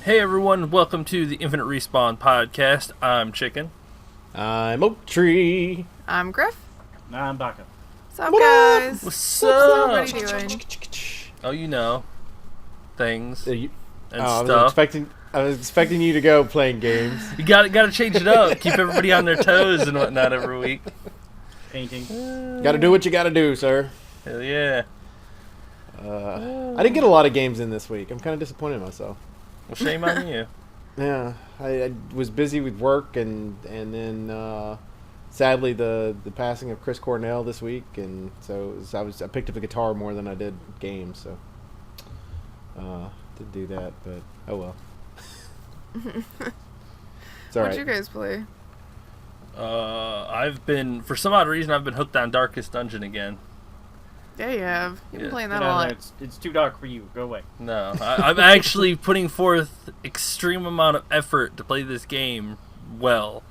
Hey everyone, welcome to the Infinite Respawn podcast. I'm Chicken. I'm Oak Tree. I'm Griff. Nah, I'm Baka. What's up, guys? What's What's up? everybody doing? Oh, you know, things and I stuff. was expecting you to go playing games. You got to change it up. Keep everybody on their toes and whatnot every week. Painting. Got to do what you got to do, sir. Hell yeah. I didn't get a lot of games in this week. I'm kind of disappointed in myself. Well, shame on you. Yeah, I was busy with work and then sadly the passing of Chris Cornell this week, and so I picked up a guitar more than I did games, so didn't do that, but oh well. It's all right. What'd you guys play? For some odd reason, I've been hooked on Darkest Dungeon again. Yeah, you have. You've been Yeah. playing that No, a lot. it's too dark for you. Go away. No, I'm actually putting forth extreme amount of effort to play this game well.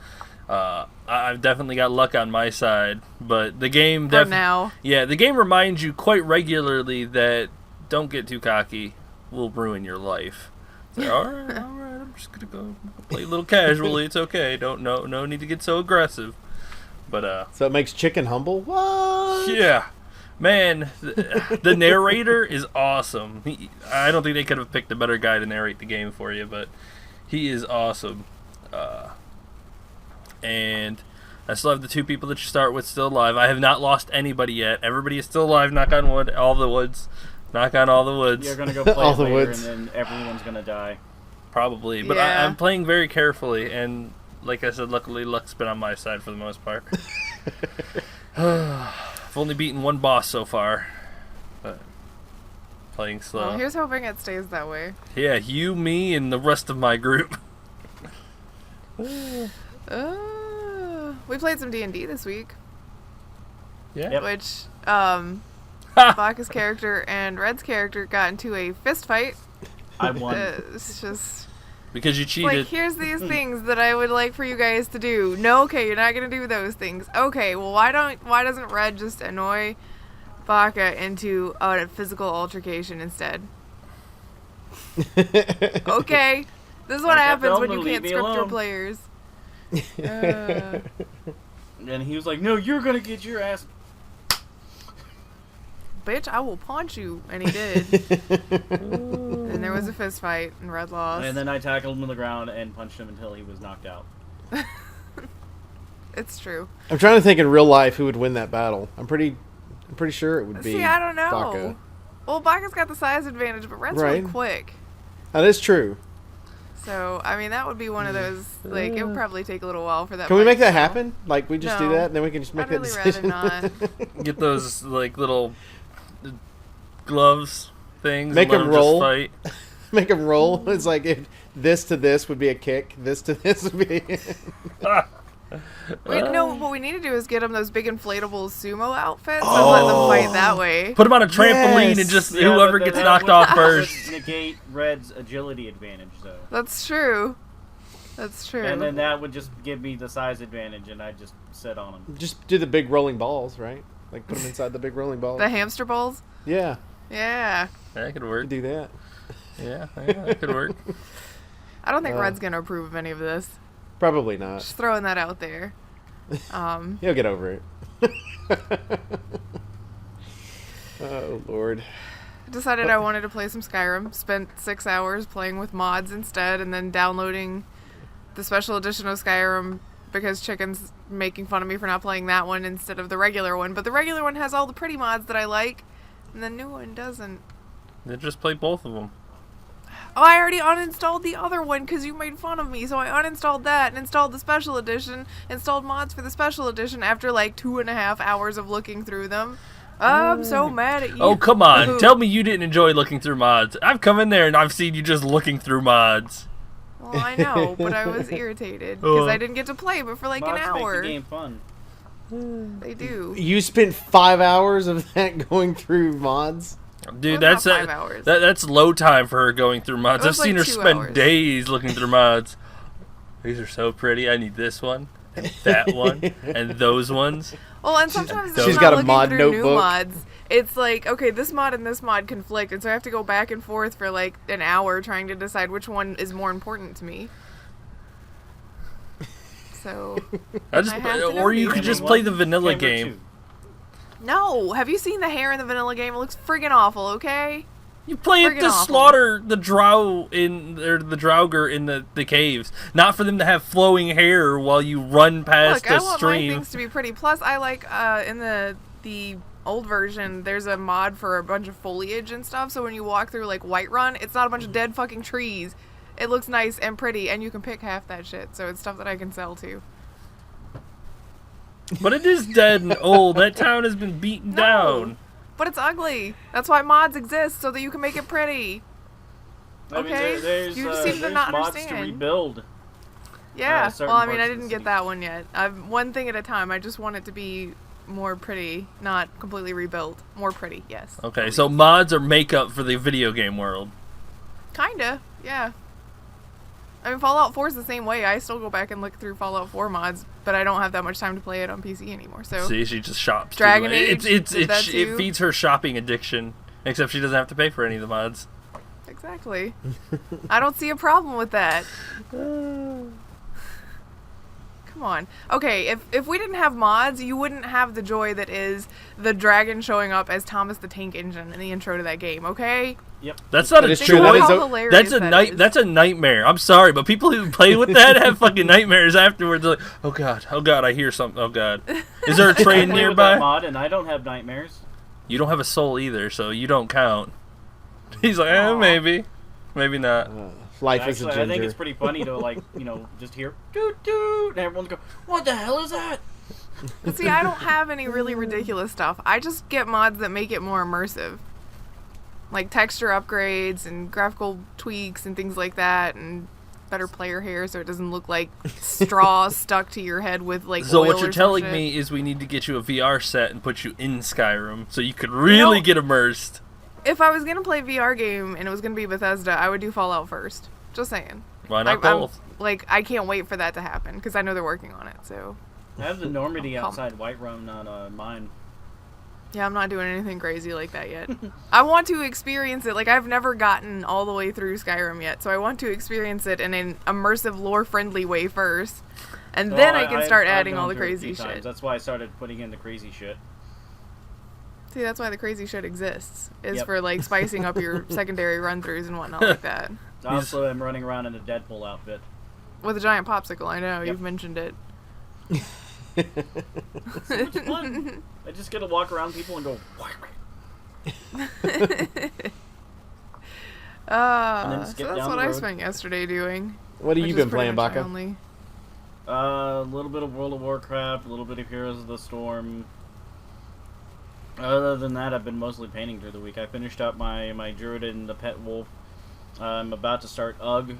I've definitely got luck on my side, but the game For now. Yeah, the game reminds you quite regularly that don't get too cocky, will ruin your life. It's like, all right, I'm just gonna go play a little casually. It's okay. No need to get so aggressive. But So it makes Chicken humble? What? yeah. Man, the narrator is awesome. I don't think they could have picked a better guy to narrate the game for you, but he is awesome. And I still have the two people that you start with still alive. I have not lost anybody yet. Everybody is still alive. Knock on wood. All the woods. Knock on all the woods. You're gonna go play All it the later, woods. and then everyone's gonna die. Probably, but Yeah. I'm playing very carefully, and like I said, luckily luck's been on my side for the most part. I've only beaten one boss so far, but playing slow. Well, here's hoping it stays that way. Yeah, you, me, and the rest of my group. We played some D&D this week, Yeah. Yep. which Baka's character and Red's character got into a fist fight. I won. It's just Because you like, cheated. here's these things that I would like for you guys to do. No, okay, you're not gonna do those things. Okay, well, why doesn't Red just annoy Baka into a physical altercation instead? Okay, this is what I kept happens telling when him you to can't leave me script your alone. players. And he was like, "No, you're gonna get your ass." Bitch, I will punch you, and he did. And there was a fist fight, and Red lost. And then I tackled him on the ground and punched him until he was knocked out. It's true. I'm trying to think in real life who would win that battle. I'm pretty sure it would be See, I don't know. Baka. Well, Baka's got the size advantage, but Red's really Right. quick. That is true. So, I mean, that would be one of those, like, it would probably take a little while for that. Can we fight make to that go. happen? Like, we just do No. that, and then we can just make I'd that really rather decision? not. Get those like little gloves things. Make and let them 'em just roll. fight. Make them roll. It's like if this to this would be a kick. This to this would be... What we need to do is get them those big inflatable sumo outfits and let them fight that way. Put them on a trampoline Yes. and just Yeah, whoever but gets that knocked would- off that first. would negate Red's agility advantage, though. That's true. That's true. And then that would just give me the size advantage, and I just sit on him. Just do the big rolling balls, right? Like, put them inside the big rolling balls. The hamster balls? Yeah, Yeah. That could we work. could do that. Yeah, that could work. I don't think Uh, Red's going to approve of any of this. Probably not. Just throwing that out there. He'll get over it. Oh, Lord. Decided I wanted to play some Skyrim. Spent 6 hours playing with mods instead, and then downloading the special edition of Skyrim because Chicken's making fun of me for not playing that one instead of the regular one. But the regular one has all the pretty mods that I like, and the new one doesn't. Then just play both of them. Oh, I already uninstalled the other one because you made fun of me, so I uninstalled that and installed the special edition, installed mods for the special edition after like 2.5 hours of looking through them. I'm so mad at you. Oh, come on. Tell me you didn't enjoy looking through mods. I've come in there and I've seen you just looking through mods. Well, I know, but I was irritated because I didn't get to play but for like Mods an hour. make the game fun. They do. You spent 5 hours of that going through mods? Dude, Well, that's not 5 hours. that's low time for her going through mods. It I've was seen like her 2 spend hours. days looking through mods. These are so pretty. I need this one, and that one, and those ones. Well, and sometimes She's it's got not a looking mod through new notebook. mods. it's like, okay, this mod and this mod conflict, and so I have to go back and forth for like an hour trying to decide which one is more important to me. So, or you could just play the vanilla game. No, have you seen the hair in the vanilla game? It looks friggin' awful, okay? You play it to slaughter the drow the Draugr in the caves, not for them to have flowing hair while you run past Look, a I want stream. my things to be pretty. Plus, I like in the old version, there's a mod for a bunch of foliage and stuff. So when you walk through like Whiterun, it's not a bunch of dead fucking trees. It looks nice and pretty, and you can pick half that shit. So it's stuff that I can sell too. But it is dead and old. That town has been beaten down. But it's ugly. That's why mods exist, so that you can make it pretty. Okay? You just seem to not mods understand. to rebuild. Yeah. certain Well, I mean, parts I of the didn't get city. that one yet. One thing at a time. I just want it to be more pretty, not completely rebuilt. More pretty, yes. Okay, so mods are makeup for the video game world. Kinda, yeah. I mean, Fallout 4 is the same way. I still go back and look through Fallout 4 mods, but I don't have that much time to play it on PC anymore. So See, she just shops. Dragon too. Age did that It too. feeds her shopping addiction. Except she doesn't have to pay for any of the mods. Exactly. I don't see a problem with that. Come on. Okay, if we didn't have mods, you wouldn't have the joy that is the dragon showing up as Thomas the Tank Engine in the intro to that game, okay? Yep. That's not That a is true. joy. That is How hilarious That's a that is. That's a nightmare. I'm sorry, but people who play with that have fucking nightmares afterwards. They're like, oh god, I hear something. Oh god, is there a I train play with that nearby? mod, and I don't have nightmares. You don't have a soul either, so you don't count. He's like, Aw. maybe not. Life is a Actually, ginger. I think it's pretty funny to just hear doot doot, and everyone go, "What the hell is that?" But see, I don't have any really ridiculous stuff. I just get mods that make it more immersive. Like texture upgrades and graphical tweaks and things like that, and better player hair so it doesn't look like straw stuck to your head with like So oil what you're or some telling shit. me is we need to get you a VR set and put you in Skyrim so you could really get immersed. If I was gonna play a VR game and it was gonna be Bethesda, I would do Fallout first. Just saying. Why not I'm- both? I can't wait for that to happen because I know they're working on it. So I have the Normandy I'm pumped. outside Whiterun on mine. yeah, I'm not doing anything crazy like that yet. I want to experience it. Like I've never gotten all the way through Skyrim yet, so I want to experience it in an immersive, lore-friendly way first, and then I can start adding all the crazy shit. That's why I started putting in the crazy shit. See, that's why the crazy shit exists, is Yep. for like spicing up your secondary run-throughs and whatnot like that. Also, I'm running around in a Deadpool outfit. With a giant popsicle, I know, Yep. you've mentioned it. So much fun. I just get to walk around people and go. then just So get that's down what the I road. spent yesterday doing. What have which you is been pretty playing, much Baka? only- A little bit of World of Warcraft, a little bit of Heroes of the Storm. Other than that, I've been mostly painting through the week. I finished up my Druid and the Pet Wolf. I'm about to start Ugg,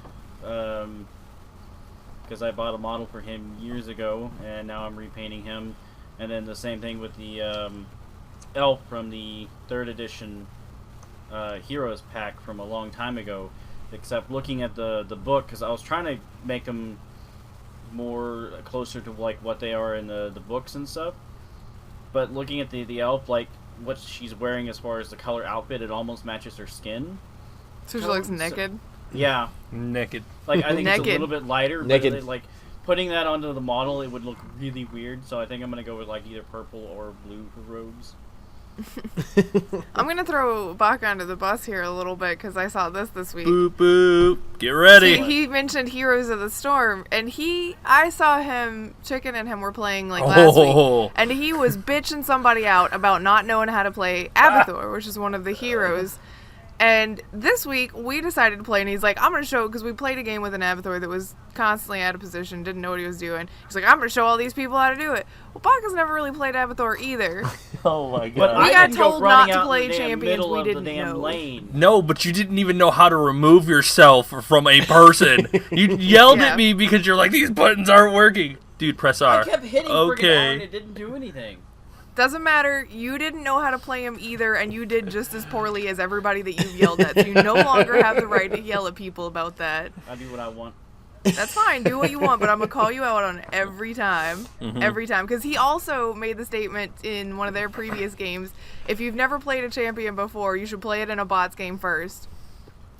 because I bought a model for him years ago, and now I'm repainting him. And then the same thing with the Elf from the 3rd edition Heroes pack from a long time ago. Except looking at the book, because I was trying to make them more closer to like what they are in the books and stuff. But looking at the elf, like what she's wearing as far as the color outfit, it almost matches her skin. So she looks naked. Yeah, Naked. like I think it's a Naked. little bit lighter. Naked. But like putting that onto the model, it would look really weird. So I think I'm gonna go with like either purple or blue for robes. I'm gonna throw Baka under the bus here a little bit because I saw this week. Boop boop. Get ready. See, he mentioned Heroes of the Storm, and I saw him, Chicken and him were playing like last week, and he was bitching somebody out about not knowing how to play Abathur, which is one of the heroes. And this week, we decided to play, and he's like, I'm going to show, because we played a game with an Abathur that was constantly out of position, didn't know what he was doing. He's like, I'm going to show all these people how to do it. Well, Baka's never really played Abathur either. Oh my But god. We I got didn't go told running not to out in play the damn champions middle we of the didn't damn know. lane. No, but you didn't even know how to remove yourself from a person. You yelled Yeah. at me because you're like, these buttons aren't working. Dude, press R. I kept hitting friggin' R Okay. and it didn't do anything. Doesn't matter. You didn't know how to play him either, and you did just as poorly as everybody that you've yelled at. So you no longer have the right to yell at people about that. I do what I want. That's fine. Do what you want, but I'm gonna call you out on every time. Every time. Because he also made the statement in one of their previous games, if you've never played a champion before, you should play it in a bots game first.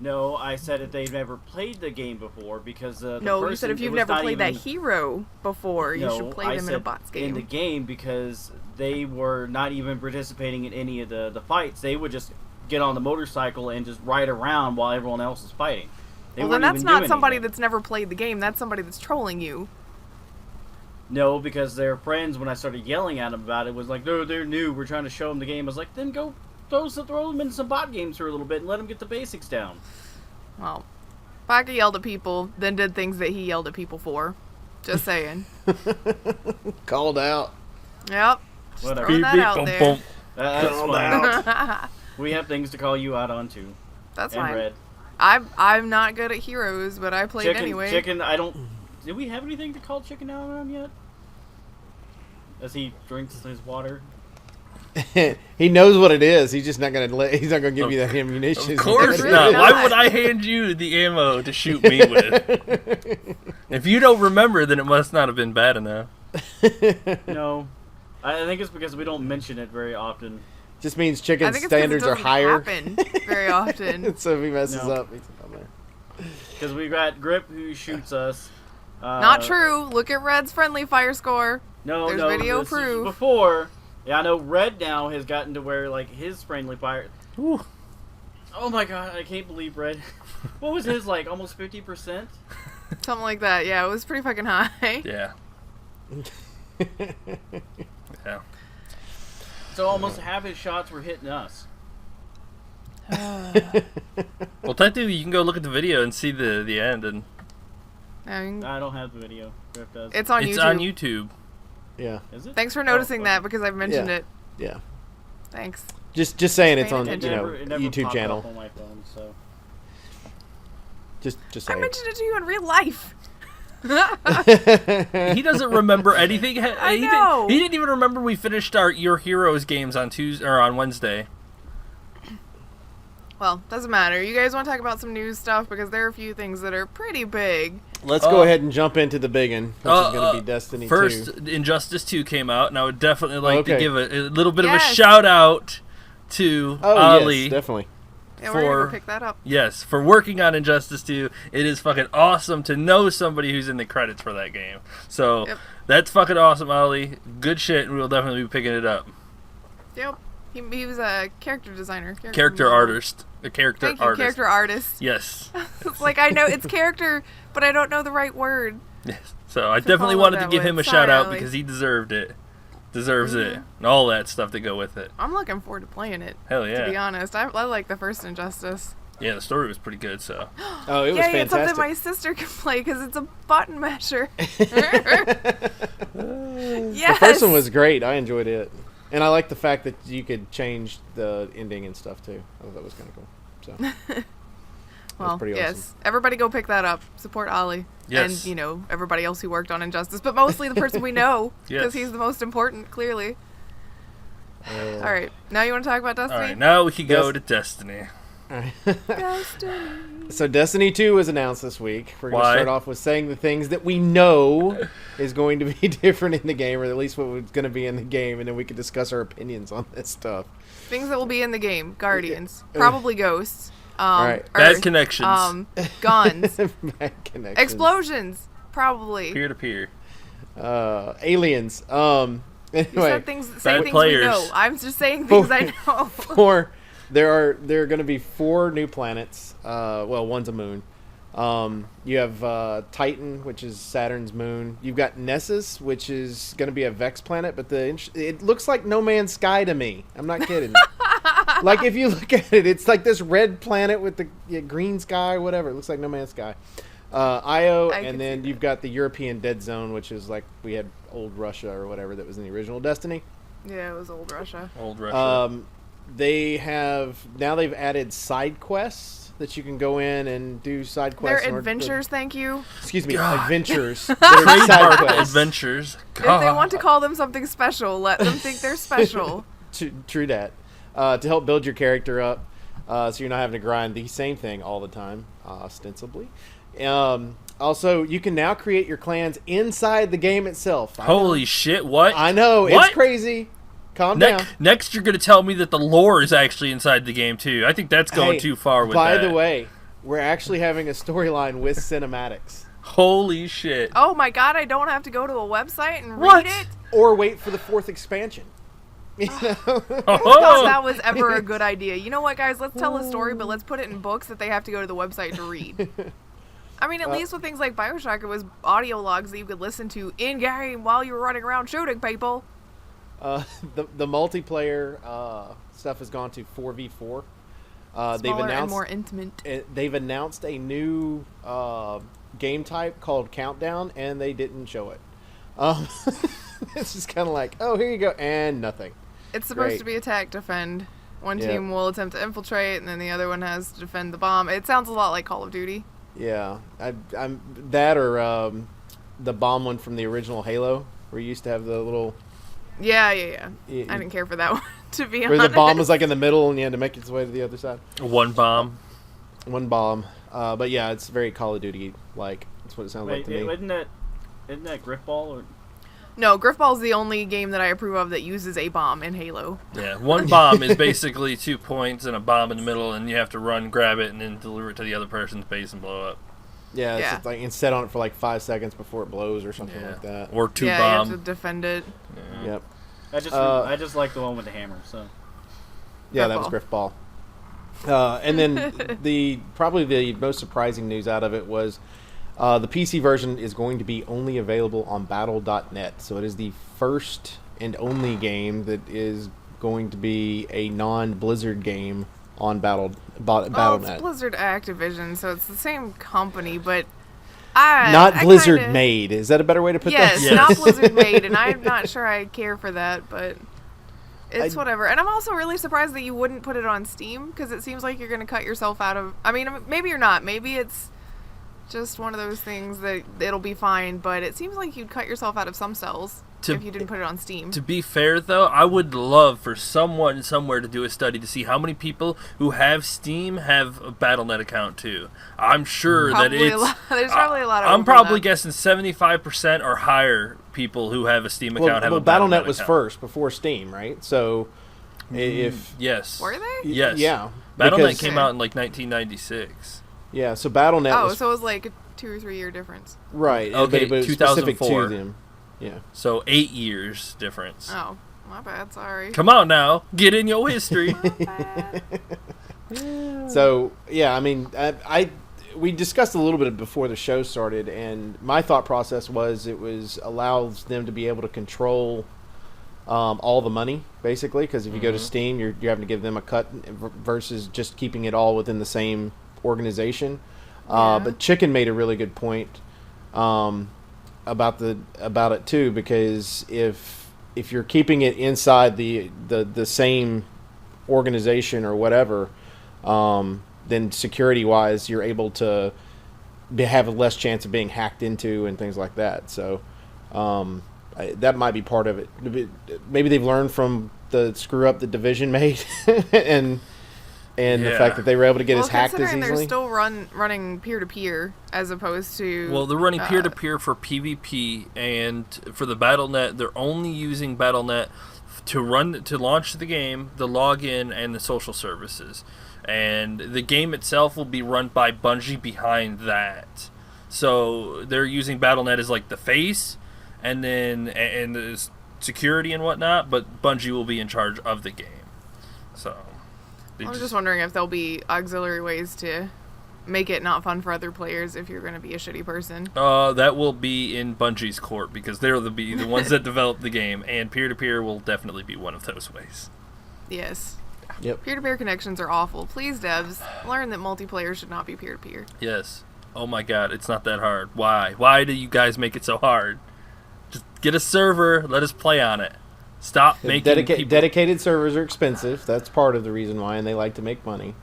No, I said if they've never played the game before because No, you said if you've never played that hero before, you should play them in a bots game. In the game because they were not even participating in any of the fights. They would just get on the motorcycle and just ride around while everyone else is fighting. Well, then that's not somebody that's never played the game. That's somebody that's trolling you. No, because their friends, when I started yelling at them about it, was like, no, they're new. We're trying to show them the game. I was like, then go throw them in some bot games for a little bit and let them get the basics down. Well, Baka yelled at people, then did things that he yelled at people for. Just saying. Called out. Yep. Just Whatever. throwing that out there. That's Called fine. out. We have things to call you out on, too. That's and fine. Red. I'm not good at heroes, but I played anyway. Chicken, I don't... Did we have anything to call Chicken out on yet? As he drinks his water? He knows what it is. He's just not gonna he's not gonna give you that ammunition. Of course really not. not. Why would I hand you the ammo to shoot me with? If you don't remember, then it must not have been bad enough. No. I think it's because we don't mention it very often. Just means I Chicken's think it's 'cause standards it are doesn't higher. happen very often. So if he messes No. up, he's on there. Because we've got Grip who shoots us. Not true. Look at Red's friendly fire score. No, There's no. video this is proof. Before, yeah, I know Red now has gotten to where, like, his friendly fire... Ooh. Oh my god, I can't believe Red. What was his, like, almost 50%? Something like that. Yeah, it was pretty fucking high. Yeah. Yeah. So almost half his shots were hitting us. Well, technically, you can go look at the video and see the end, and I mean, I don't have the video. Grip does. it's on it's YouTube. on YouTube. Yeah, Is it? Thanks for noticing Oh, that because I've mentioned Yeah. it. yeah. Thanks. Just saying it's Paying on attention. It never YouTube popped channel. up on my phone, so. Just I saying. mentioned it to you in real life. He doesn't remember anything. I he know. He didn't even remember we finished your Heroes games on Tuesday or on Wednesday. Well, doesn't matter. You guys want to talk about some news stuff because there are a few things that are pretty big. Let's go ahead and jump into the big one, which is going to be Destiny 2. First, Injustice 2 came out, and I would definitely like to Okay. give a little bit of a Yes. shout out to Oh, Ali. yes, definitely. Yeah, we're going to For- go pick that up. Yes, for working on Injustice 2. It is fucking awesome to know somebody who's in the credits for that game. So, Yep. that's fucking awesome, Ali. Good shit, and we'll definitely be picking it up. Yep. He was a character designer. Character model. artist. A character Thank you, artist. character artist. Yes. It's like, I know it's character, but I don't know the right word. Yes. So I definitely follow wanted to that give way. him a Sorry, shout out Ali. because he deserved it. Deserves it. And all that stuff to go with it. I'm looking forward to playing it. Hell To be yeah. honest, I like the first Injustice. Yeah, the story was pretty good, so. Oh, it was Yay, it's something fantastic. my sister can play because it's a button masher. The Yes. first one was great. I enjoyed it. And I like the fact that you could change the ending and stuff, too. I thought that was kind of cool. So, Well, pretty yes. awesome. Everybody go pick that up. Support Ollie. Yes. And, everybody else who worked on Injustice. But mostly the person we know. Because Yes. he's the most important, clearly. All right. Now you want to talk about Destiny? Alright, now we can go Yes. to Destiny. Destiny. So Destiny 2 was announced this week. We're going to Why? start off with saying the things that we know is going to be different in the game, or at least what was going to be in the game, and then we can discuss our opinions on this stuff. Things that will be in the game. Guardians. Probably ghosts. Right. Bad Earth, connections. Guns. Bad connections. Explosions. Probably. Peer to peer. Aliens. You Anyway, said things, saying things players. we know. I'm just saying things I know. there are going to be 4 new planets. Well, one's a moon. You have Titan, which is Saturn's moon. You've got Nessus, which is going to be a Vex planet, but it looks like No Man's Sky to me. I'm not kidding. Like, if you look at it, it's like this red planet with the green sky, whatever. It looks like No Man's Sky. Io, I can and then see you've got the European Dead Zone, which is like we had old Russia or whatever that was in the original Destiny. Yeah, it was old Russia. Old Russia. They've added side quests that you can go in and do side quests. They're in order to- adventures, thank you. excuse me, God. adventures. They're side Trademark quests. adventures. If they want to call them something special, let them think they're special. True that. To help build your character up, so you're not having to grind the same thing all the time, ostensibly. Also, you can now create your clans inside the game itself. Holy shit! What? I know, What? it's crazy. Calm down. Next, you're going to tell me that the lore is actually inside the game too. I think that's going too far with by that. the way, we're actually having a storyline with cinematics. Holy shit! Oh my god, I don't have to go to a website and What? read it? Or wait for the 4th expansion. You know? I thought Oh, that was ever a good idea. You know what, guys? Let's tell a story, but let's put it in books that they have to go to the website to read. I mean, at least with things like Bioshock, it was audio logs that you could listen to in-game while you were running around shooting people. The multiplayer stuff has gone to 4v4. Smaller and more intimate. They've announced a new game type called Countdown, and they didn't show it. It's just kind of like, oh, here you go, and nothing. It's supposed Great. to be attack, defend. One Yeah. team will attempt to infiltrate, and then the other one has to defend the bomb. It sounds a lot like Call of Duty. Yeah, I'm that or the bomb one from the original Halo, where you used to have the little Yeah. y- I didn't care for that one, to be where honest. the bomb was like in the middle and you had to make its way to the other side. one bomb. One bomb, but yeah, it's very Call of Duty like. That's what it sounds like Wait, to me. isn't that Griffball or? No, Griffball's the only game that I approve of that uses a bomb in Halo. Yeah, one bomb is basically 2 points and a bomb in the middle, and you have to run, grab it, and then deliver it to the other person's base and blow up. Yeah, it's Yeah. just like and set on it for like 5 seconds before it blows or something like that. Or two yeah, bomb. you have to defend it. Yep. I just like the one with the hammer. So Yeah, that was Griffball. And then probably the most surprising news out of it was the PC version is going to be only available on Battle.net. So it is the first and only game that is going to be a non-Blizzard game on Well, Battle.net. it's Blizzard Activision, so it's the same company, but I Not Blizzard kinda, made. Is that a better way to put Yes, that? Yes. not Blizzard made, and I'm not sure I care for that, but it's I- whatever. And I'm also really surprised that you wouldn't put it on Steam, because it seems like you're going to cut yourself out of... I mean, maybe you're not. Maybe it's just one of those things that it'll be fine, but it seems like you'd cut yourself out of some cells if you didn't put it on Steam. To be fair, though, I would love for someone somewhere to do a study to see how many people who have Steam have a Battle.net account, too. I'm sure that Probably it's... there's probably a lot of I'm probably overlap. guessing 75% or higher people who have a Steam account have Well, a Battle.net was account. first before Steam, right? So if Yes. Were they? Yes. yeah, Battle.net because- came out in like 1996. yeah, so Battle.net Oh, was so it was like a 2 or 3 year difference. right. Okay, but it was specific to 2004. them. Yeah. So 8 years difference. Oh, my bad, sorry. Come on now. Get in your history. My bad. So yeah, I mean, we discussed a little bit before the show started, and my thought process was it allows them to be able to control all the money basically, because if you go to Steam, you're having to give them a cut versus just keeping it all within the same organization. Yeah. But Chicken made a really good point about it too, because if you're keeping it inside the same organization or whatever, then security wise you're able to have a less chance of being hacked into and things like that. So that might be part of it. Maybe they've learned from the screw up that Division made and the fact that they were able to get us hacked as considering easily. they're still running peer-to-peer as opposed to... Well, they're running peer-to-peer for PvP, and for the Battle.net, they're only using Battle.net to launch the game, the login, and the social services. And the game itself will be run by Bungie behind that. So they're using Battle.net as like the face, and then and the security and whatnot, but Bungie will be in charge of the game. So I'm just wondering if there'll be auxiliary ways to make it not fun for other players if you're going to be a shitty person. that will be in Bungie's court, because they're the ones that developed the game, and peer-to-peer will definitely be one of those ways. Yes. Yep. Peer-to-peer connections are awful. Please, devs, learn that multiplayer should not be peer-to-peer. Yes. Oh my god, it's not that hard. Why? Why do you guys make it so hard? Just get a server, let us play on it. Stop making people... Dedicated servers are expensive. That's part of the reason why, and they like to make money.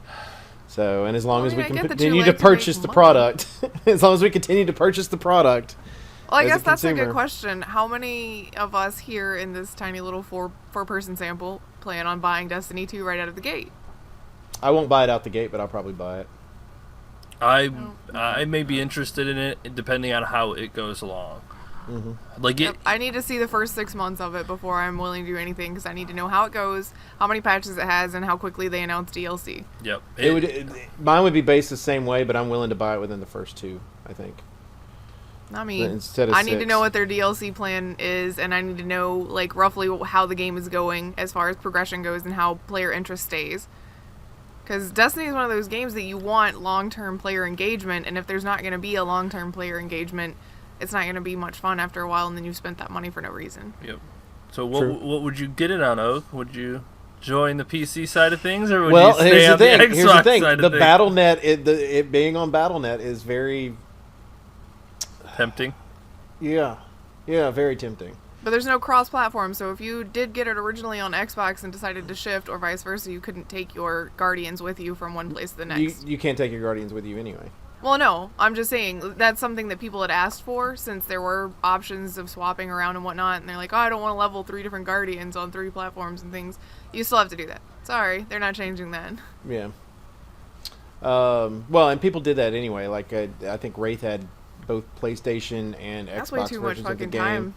So, and as long Well, as I we mean, I can get that you continue like to to make purchase the money. product, as long as we continue to purchase the product. Well, I As a guess that's a good consumer. question. How many of us here in this tiny little four-person sample plan on buying Destiny 2 right out of the gate? I won't buy it out the gate, but I'll probably buy it. I may be interested in it depending on how it goes along. Like Yep. I need to see the first 6 months of it before I'm willing to do anything because I need to know how it goes, how many patches it has, and how quickly they announce DLC. Yep. Mine would be based the same way, but I'm willing to buy it within the first 2, I think. Not me. Instead of I need to 6. know what their DLC plan is, and I need to know like roughly how the game is going as far as progression goes and how player interest stays. Because Destiny is one of those games that you want long-term player engagement, and if there's not going to be a long-term player engagement, it's not going to be much fun after a while, and then you've spent that money for no reason. Yep. So what would you get it on, Oak? Would you join the PC side of things, or would Well, you stay here's the on the thing. Xbox Here's the thing. side The of things? BattleNet, it being on BattleNet is very Tempting. Yeah, very tempting. But there's no cross-platform, so if you did get it originally on Xbox and decided to shift, or vice versa, you couldn't take your Guardians with you from one place to the next. You can't take your Guardians with you anyway. Well, no, I'm just saying that's something that people had asked for since there were options of swapping around and whatnot, and they're like, oh, I don't want to level 3 different Guardians on 3 platforms and things. You still have to do that. Sorry, they're not changing that. Yeah. Well, and people did that anyway. Like I think Wraith had both PlayStation and That's way Xbox too much versions of the fucking game. time.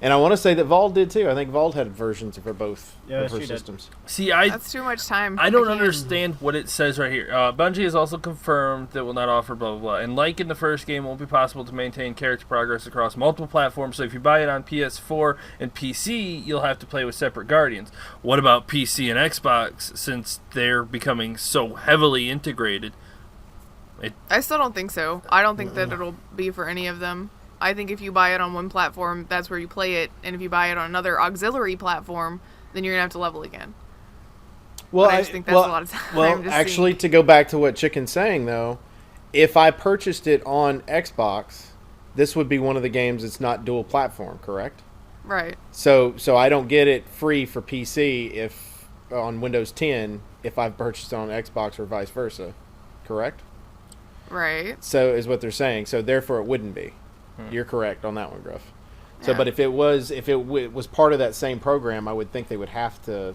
And I want to say that Vault did too. I think Vault had versions for both of her she did. systems. See, That's too much time. I don't can't. understand what it says right here. Bungie has also confirmed that will not offer blah, blah, blah. And like in the first game, it won't be possible to maintain character progress across multiple platforms. So if you buy it on PS4 and PC, you'll have to play with separate Guardians. What about PC and Xbox, since they're becoming so heavily integrated? I still don't think so. I don't think that it'll be for any of them. I think if you buy it on one platform, that's where you play it. And if you buy it on another auxiliary platform, then you're going to have to level again. Well, But I just think that's a lot of time. Well, to actually, see. to go back to what Chicken's saying, though, if I purchased it on Xbox, this would be one of the games that's not dual platform, correct? Right. So I don't get it free for PC if on Windows 10 if I've purchased it on Xbox or vice versa, correct? Right. So is what they're saying. So therefore, it wouldn't be. You're correct on that one, Gruff. So, Yeah. but if it was part of that same program, I would think they would have to,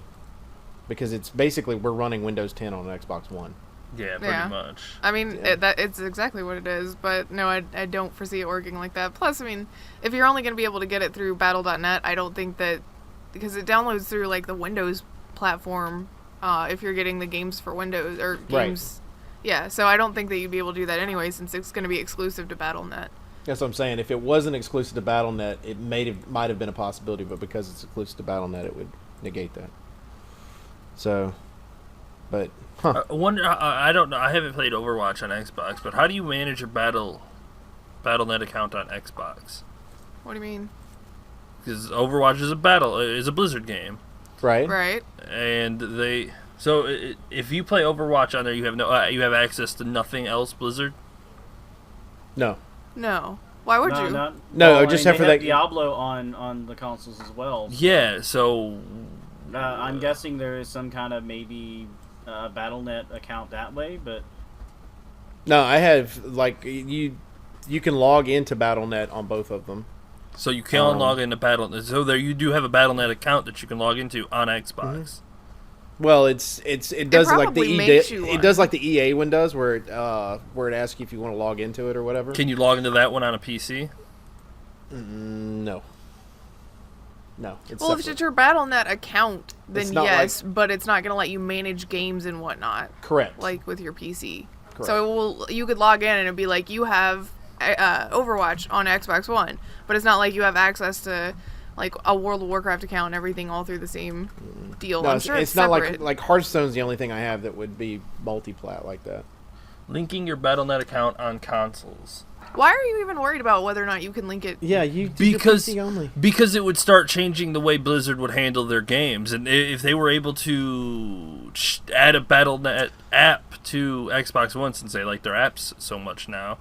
because it's basically we're running Windows 10 on an Xbox One. Yeah, pretty Yeah. much. I mean, Yeah. it's exactly what it is, but no, I don't foresee it working like that. Plus, I mean, if you're only going to be able to get it through Battle.net, I don't think that, because it downloads through, like, the Windows platform, if you're getting the games for Windows, or games, yeah, so I don't think that you'd be able to do that anyway, since it's going to be exclusive to Battle.net. That's what I'm saying. If it wasn't exclusive to BattleNet, it might have been a possibility, but because it's exclusive to BattleNet, it would negate that. So, but I wonder. I don't know. I haven't played Overwatch on Xbox, but how do you manage your Battle.net account on Xbox? What do you mean? Because Overwatch is a Blizzard game, right? Right. and if you play Overwatch on there, you have access to nothing else Blizzard. No. No. Why would you? No, just have for they have that- Diablo on the consoles as well. Yeah, so I'm guessing there is some kind of maybe Battle.net account that way, but No, I have like you can log into BattleNet on both of them. so you can log into Battle.net. So there you do have a Battle.net account that you can log into on Xbox. Well, it does like the probably makes you it one. does like the EA one does, where it asks you if you want to log into it or whatever. Can you log into that one on a PC? No. No. It's Well, if separate. it's your Battle.net account, then It's not yes, but it's not going to let you manage games and whatnot. Correct. Like with your PC. Correct. So you could log in and it'd be like you have Overwatch on Xbox One, but it's not like you have access to like a World of Warcraft account and everything all through the same deal. No, I'm sure it's not separate. like Hearthstone's the only thing I have that would be multi-plat like that. Linking your Battle.net account on consoles. Why are you even worried about whether or not you can link it? Yeah, you Because PC only. because it would start changing the way Blizzard would handle their games, and if they were able to add a Battle.net app to Xbox One, since they like their apps so much now,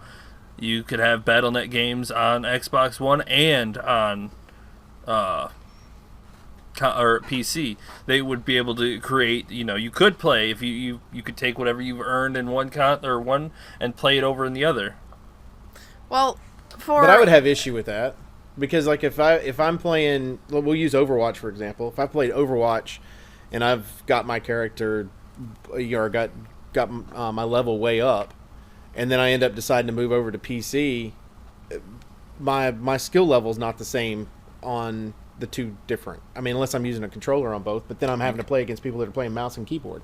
you could have Battle.net games on Xbox One and on or PC. They would be able to create. You could play if you could take whatever you've earned in one and play it over in the other. Well, But I would have issue with that because like if I'm playing, we'll use Overwatch for example. If I played Overwatch and I've got my character, or got my level way up, and then I end up deciding to move over to PC, my skill level is not the same on the two different. I mean, unless I'm using a controller on both, but then I'm having to play against people that are playing mouse and keyboard.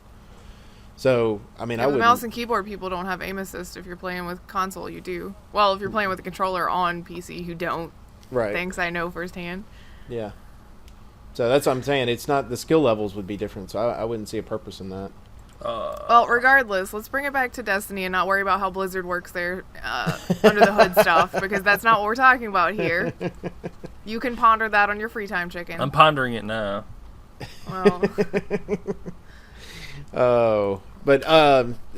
So, I mean, Yeah, I the would mouse and keyboard people don't have aim assist. If you're playing with console, you do. Well, if you're playing with a controller on PC, you don't. right. Thanks, I know firsthand. Yeah. So that's what I'm saying. It's not the skill levels would be different. So I wouldn't see a purpose in that. Well, regardless, let's bring it back to Destiny and not worry about how Blizzard works their under the hood stuff, because that's not what we're talking about here. You can ponder that on your free time, chicken. I'm pondering it now. Well, Oh, but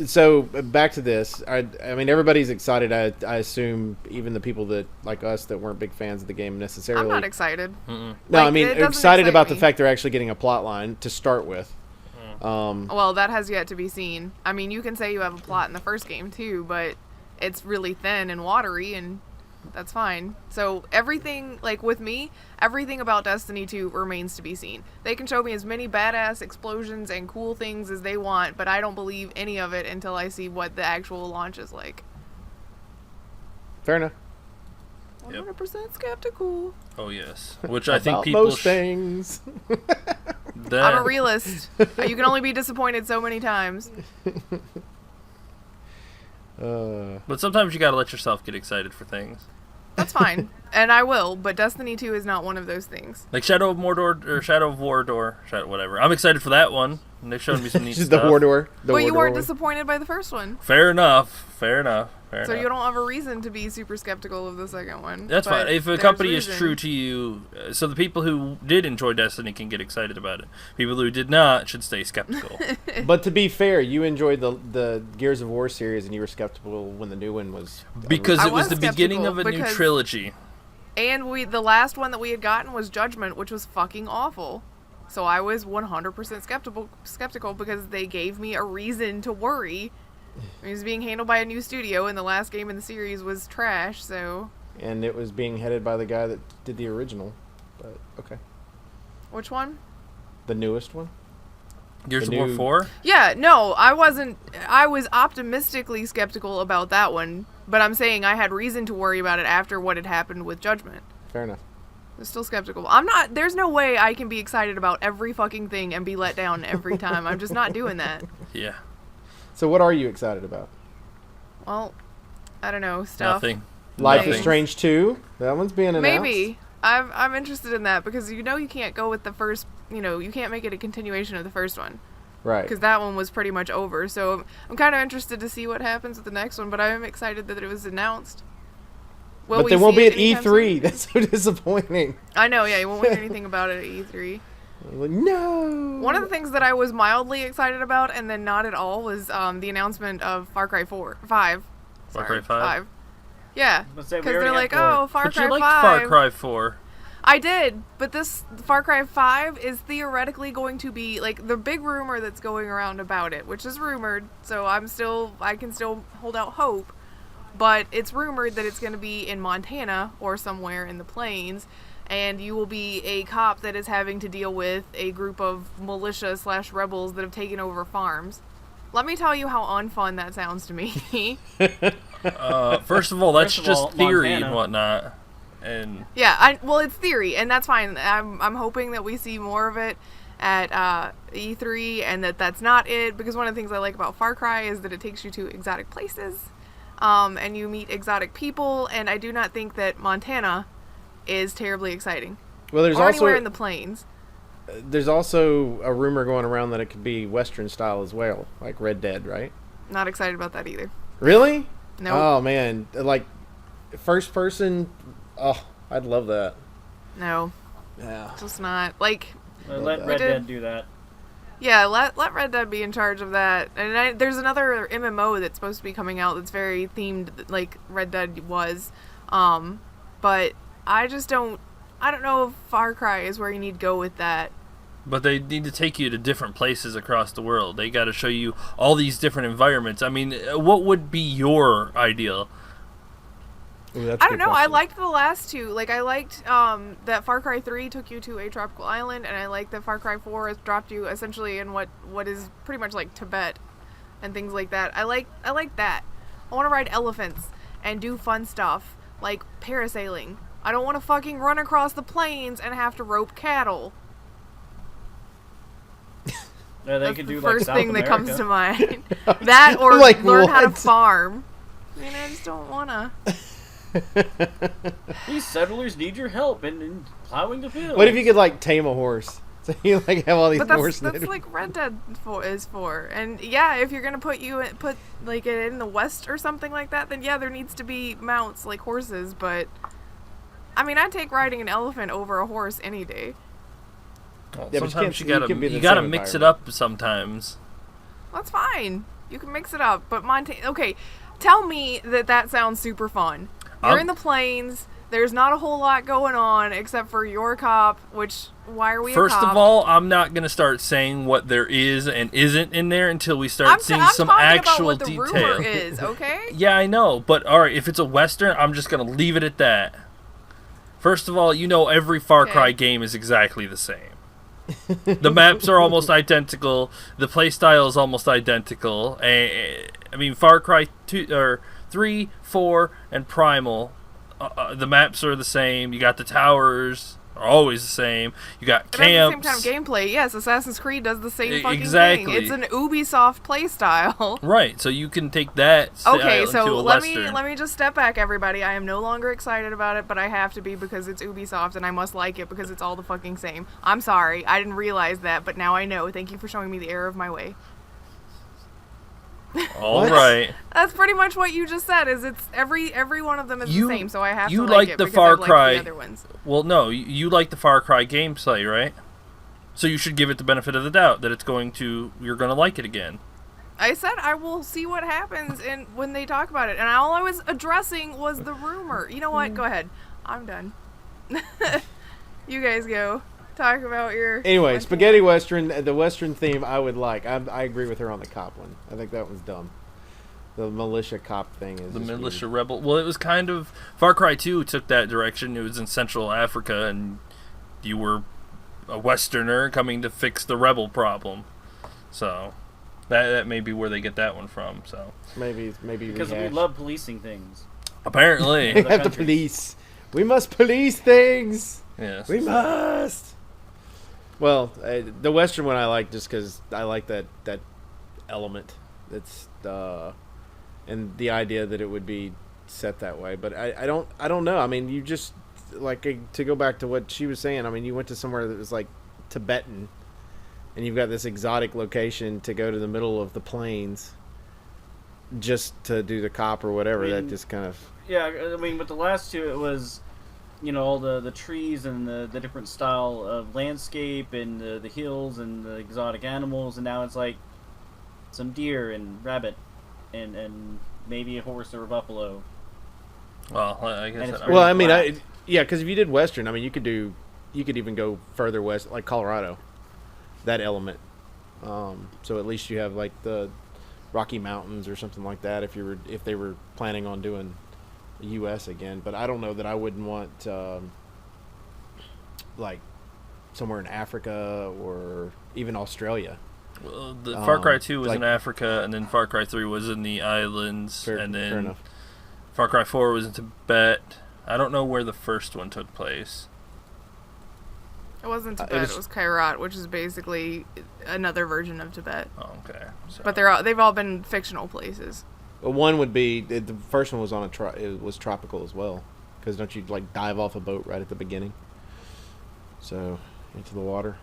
so back to this. I mean, everybody's excited. I assume even the people that like us that weren't big fans of the game necessarily. I'm not excited. No, Like, I mean it doesn't excited excite about me. the fact they're actually getting a plot line to start with. Well, that has yet to be seen. I mean, you can say you have a plot in the first game too, but it's really thin and watery, and that's fine. So everything, like with me, everything about Destiny 2 remains to be seen. They can show me as many badass explosions and cool things as they want, but I don't believe any of it until I see what the actual launch is like. Fair enough. 100% skeptical. Oh yes, which I think About people. most things. I'm a realist. You can only be disappointed so many times. But sometimes you gotta let yourself get excited for things. That's fine, and I will, but Destiny 2 is not one of those things. Like Shadow of Mordor or Shadow of War, whatever. I'm excited for that one. And they showed me some neat Just the stuff. Mordor. But you weren't disappointed by the first one. Fair enough. So you don't have a reason to be super skeptical of the second one. That's but fine. If a there's company is reason. true to you, so the people who did enjoy Destiny can get excited about it. People who did not should stay skeptical. But to be fair, you enjoyed the Gears of War series, and you were skeptical when the new one was. Because I it was was the beginning of a skeptical new because- trilogy. And the last one that we had gotten was Judgment, which was fucking awful. So I was 100% skeptical because they gave me a reason to worry. It was being handled by a new studio, and the last game in the series was trash, so... And it was being headed by the guy that did the original. But, okay. Which one? The newest one? Gears The of War new- 4? Yeah, no, I wasn't... I was optimistically skeptical about that one, but I'm saying I had reason to worry about it after what had happened with Judgment. Fair enough. I'm still skeptical. I'm not... There's no way I can be excited about every fucking thing and be let down every time. I'm just not doing that. Yeah. So what are you excited about? Well, I don't know, stuff. Nothing. Life Nothing. is Strange 2? That one's being announced. Maybe. I'm interested in that because you can't go with the first, you can't make it a continuation of the first one Right. because that one was pretty much over. So I'm kind of interested to see what happens with the next one, but I am excited that it was announced. Will But we they won't see be it at anytime E3. soon? That's so disappointing. I know, yeah, you won't hear anything about it at E3. I'm like, no. One of the things that I was mildly excited about and then not at all was the announcement of Far Cry 5. Far Cry Sorry, 5? Yeah, Let's say we because already they're have like, four. oh, Far But Cry you liked 5. Far Cry 4. I did, but this Far Cry 5 is theoretically going to be like the big rumor that's going around about it, which is rumored, so I can still hold out hope, but it's rumored that it's going to be in Montana or somewhere in the plains, and you will be a cop that is having to deal with a group of militia/rebels that have taken over farms. Let me tell you how unfun that sounds to me. First of all, that's First of just all, theory Montana. and whatnot. And Yeah, well, it's theory, and that's fine. I'm hoping that we see more of it at E3, and that's not it, because one of the things I like about Far Cry is that it takes you to exotic places, and you meet exotic people, and I do not think that Montana is terribly exciting. Well, there's or also anywhere in the plains. there's also a rumor going around that it could be Western style as well, like Red Dead, right? Not excited about that either. Really? Nope. Oh man, like first person. Oh, I'd love that. No, Yeah. just not. Like, Let We Red did- Dead do that. yeah, let Red Dead be in charge of that. And there's another MMO that's supposed to be coming out that's very themed like Red Dead was. But I don't know if Far Cry is where you need to go with that. But they need to take you to different places across the world. They got to show you all these different environments. I mean, what would be your ideal? Ooh, that's a I don't good know. I question. liked the last two. Like, I liked that Far Cry 3 took you to a tropical island, and I liked that Far Cry 4 has dropped you essentially in what is pretty much like Tibet and things like that. I like that. I want to ride elephants and do fun stuff like parasailing. I don't want to fucking run across the plains and have to rope cattle. Yeah, they That's could the do like first South thing that America. comes to mind. That or Like, learn how to what? farm. I mean, I just don't want to. These settlers need your help in plowing the field. What if you could like tame a horse? So you like have all these But that's horses. like Red Dead is for. And yeah, if you're gonna put like it in the West or something like that, then yeah, there needs to be mounts like horses. But I mean, I'd take riding an elephant over a horse any day. Well, Yeah, but sometimes you can be in you the gotta same mix it environment. up sometimes. That's fine. You can mix it up. But Montana. Okay, tell me that sounds super fun. You're in the plains. There's not a whole lot going on except for your cop, which, why are we First a cop? of all, I'm not gonna start saying what there is and isn't in there until we start seeing some talking actual about what the detail. rumor is, okay? Yeah, I know, but alright, if it's a Western, I'm just gonna leave it at that. First of all, you know every Far Cry Okay. game is exactly the same. The maps are almost identical. The playstyle is almost identical. I mean, Far Cry 2 or 3, 4, and Primal. The maps are the same. You got the towers are always the same. You got It has the camps. same kind of gameplay. Yes, Assassin's Creed does the same fucking Exactly. thing. It's an Ubisoft playstyle. Right, so you can take that Okay, style so to a let Western. me just step back, everybody. I am no longer excited about it, but I have to be because it's Ubisoft and I must like it because it's all the fucking same. I'm sorry, I didn't realize that, but now I know. Thank you for showing me the error of my way. All right. That's pretty much what you just said. Is it's every one of them is You- the same, so I have you to like like it the because Far I've liked Cry- the other ones. Well, no, you like the Far Cry gameplay, right? So you should give it the benefit of the doubt that you're going to like it again. I said I will see what happens when they talk about it, and all I was addressing was the rumor. You know what? Go ahead. I'm done. You guys go. Talk about your... Anyway, spaghetti western, the western theme I would like. I agree with her on the cop one. I think that one's dumb. The militia cop thing is The just militia weird. rebel. Well, it was kind of... Far Cry 2 took that direction. It was in Central Africa, and you were a Westerner coming to fix the rebel problem. So, that may be where they get that one from, so... Maybe Because we rehash. love policing things. Apparently. We the have to countries. police. We must police things. Yes. We must. Well, the western one I like just because I like that element. It's and the idea that it would be set that way. But I don't know. I mean, you just like to go back to what she was saying. I mean, you went to somewhere that was like Tibetan, and you've got this exotic location to go to the middle of the plains just to do the cop or whatever. I mean, that just kind of Yeah, I mean, with the last two, it was, all the trees and the different style of landscape and the hills and the exotic animals, and now it's like some deer and rabbit and maybe a horse or a buffalo. Well, I And guess... it's well, I mean, flat. yeah, because if you did western, I mean, you could even go further west, like Colorado, that element. So at least you have like the Rocky Mountains or something like that if they were planning on doing the U.S. again. But I don't know that I wouldn't want like somewhere in Africa or even Australia. Well, the Far Cry 2 was like- in Africa, and then Far Cry 3 was in the islands, Fair, and fair then enough. Far Cry 4 was in Tibet. I don't know where the first one took place. It wasn't it Tibet. was- It was Kairat, which is basically another version of Tibet. Oh, okay. So, But they've all been fictional places. Well, one would be the first one was on it was tropical as well, because don't you like dive off a boat right at the beginning? So into the water.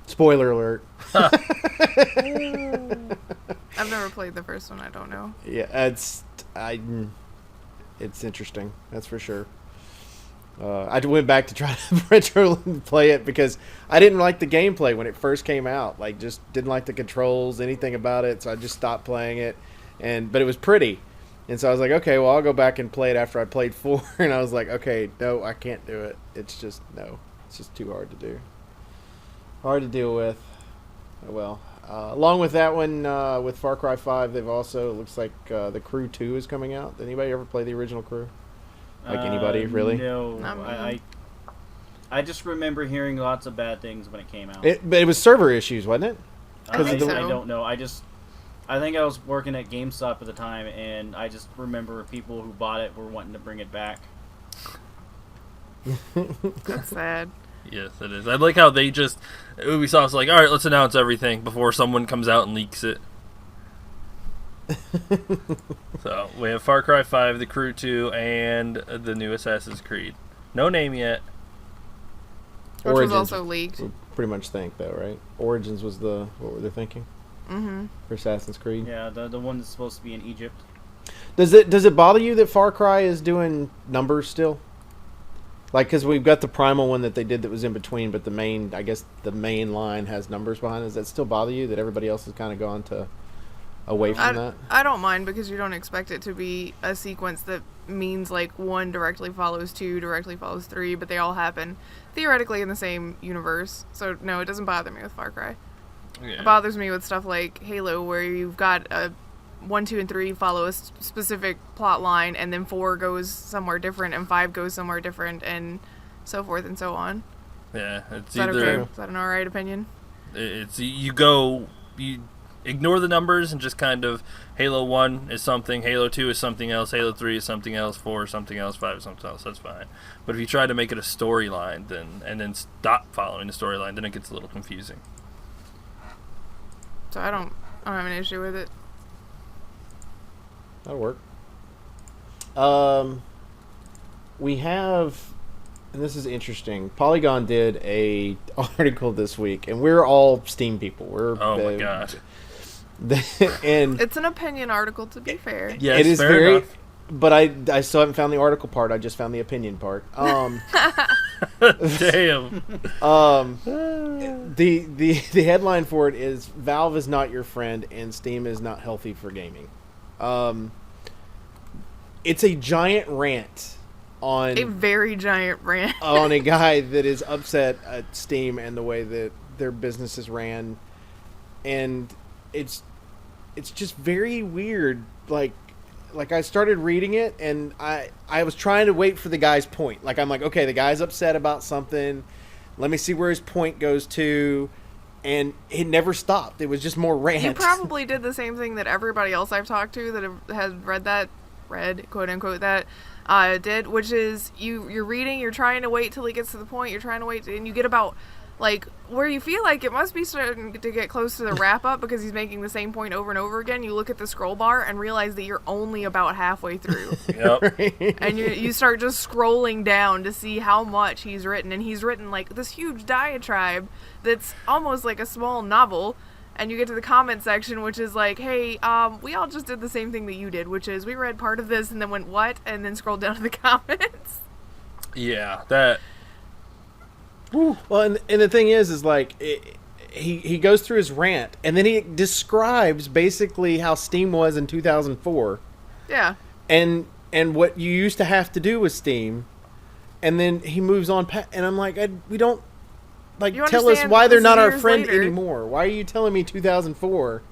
Spoiler alert. I've never played the first one. I don't know. Yeah, it's interesting. That's for sure. I went back to try to retro play it because I didn't like the gameplay when it first came out. Like, just didn't like the controls, anything about it. So I just stopped playing it. But it was pretty, and so I was like, okay, well, I'll go back and play it after I played 4. And I was like, okay, no, I can't do it. It's just too hard to do. Hard to deal with. Well, along with that one, with Far Cry 5, they've also, it looks like the Crew 2 is coming out. Did anybody ever play the original Crew? Like anybody, really? No, Not me. I just remember hearing lots of bad things when it came out. But it was server issues, wasn't it? I think I so. don't know. I just I think I was working at GameStop at the time, and I just remember people who bought it were wanting to bring it back. That's sad. Yes, it is. I like how they just Ubisoft's like, all right, let's announce everything before someone comes out and leaks it. So we have Far Cry 5, The Crew 2, and the new Assassin's Creed. No name yet. Which Origins, was also leaked. we pretty much think though, right? Origins was what were they thinking Mm-hmm. for Assassin's Creed? Yeah, the one that's supposed to be in Egypt. Does it bother you that Far Cry is doing numbers still? Like, because we've got the primal one that they did that was in between, but the main line has numbers behind it. Does that still bother you that everybody else has kind of gone away from that? I don't mind because you don't expect it to be a sequence that means like 1 directly follows 2, directly follows 3, but they all happen theoretically in the same universe. So no, it doesn't bother me with Far Cry. Yeah. It bothers me with stuff like Halo, where you've got 1, 2, and 3 follow a specific plot line, and then 4 goes somewhere different, and 5 goes somewhere different, and so forth and so on. Yeah, it's Is that either okay? Is that an alright opinion? it's you ignore the numbers and just kind of Halo 1 is something, Halo 2 is something else, Halo 3 is something else, 4 is something else, 5 is something else. That's fine. But if you try to make it a storyline, then stop following the storyline, then it gets a little confusing. So I don't have an issue with it. That'll work. We have, and this is interesting. Polygon did a article this week, and we're all Steam people. Oh my god! And It's an opinion article, to be fair. Yes, it is fair very. enough. But I still haven't found the article part. I just found the opinion part. Damn. The headline for it is Valve is not your friend and Steam is not healthy for gaming. It's a giant rant on A very giant rant. on a guy that is upset at Steam and the way that their business is ran, and it's just very weird. Like I started reading it, and I was trying to wait for the guy's point. Like, I'm like, okay, the guy's upset about something. Let me see where his point goes to. And it never stopped. It was just more rant. You probably did the same thing that everybody else I've talked to that has read, quote unquote, that did, which is you're reading, you're trying to wait till he gets to the point, you're trying to wait, and you get about, like, where you feel like it must be starting to get close to the wrap-up because he's making the same point over and over again. You look at the scroll bar and realize that you're only about halfway through. Yep. And you start just scrolling down to see how much he's written. And he's written, like, this huge diatribe that's almost like a small novel. And you get to the comment section, which is like, hey, we all just did the same thing that you did, which is we read part of this and then went, what? And then scrolled down to the comments. Yeah, that. Well, and the thing is like, he goes through his rant, and then he describes basically how Steam was in 2004. Yeah. And what you used to have to do with Steam, and then he moves on, and I'm like, we don't, like, You tell us understand why they're this not our years friend later. anymore. Why are you telling me 2004?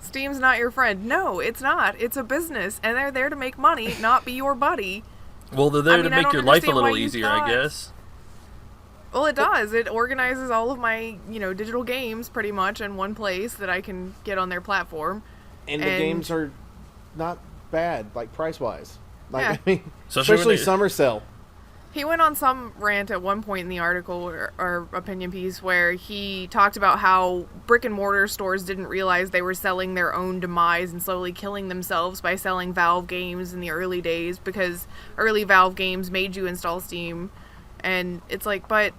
Steam's not your friend. No, it's not. It's a business, and they're there to make money, not be your buddy. Well, they're there I to mean, I make don't your life a understand why little you easier, thought- I guess. Well, it does. It organizes all of my, digital games pretty much in one place that I can get on their platform. And the games are not bad, like, price-wise. Like, Yeah. I mean, Especially when especially they- Summer Sale. He went on some rant at one point in the article or opinion piece where he talked about how brick and mortar stores didn't realize they were selling their own demise and slowly killing themselves by selling Valve games in the early days, because early Valve games made you install Steam. And it's like, but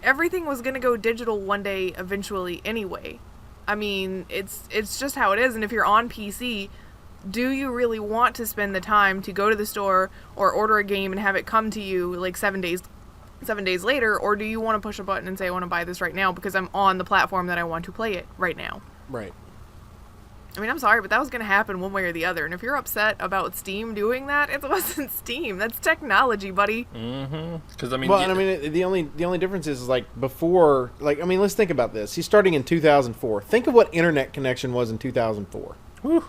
everything was going to go digital one day eventually anyway. I mean, it's just how it is. And if you're on PC, do you really want to spend the time to go to the store or order a game and have it come to you like 7 days later, or do you want to push a button and say I want to buy this right now because I'm on the platform that I want to play it right now? Right. I mean, I'm sorry, but that was going to happen one way or the other. And if you're upset about Steam doing that, it wasn't Steam. That's technology, buddy. Mm-hmm. Because, I mean... Well, and I mean, the only difference is, like, before... Like, I mean, let's think about this. He's starting in 2004. Think of what internet connection was in 2004. Whew.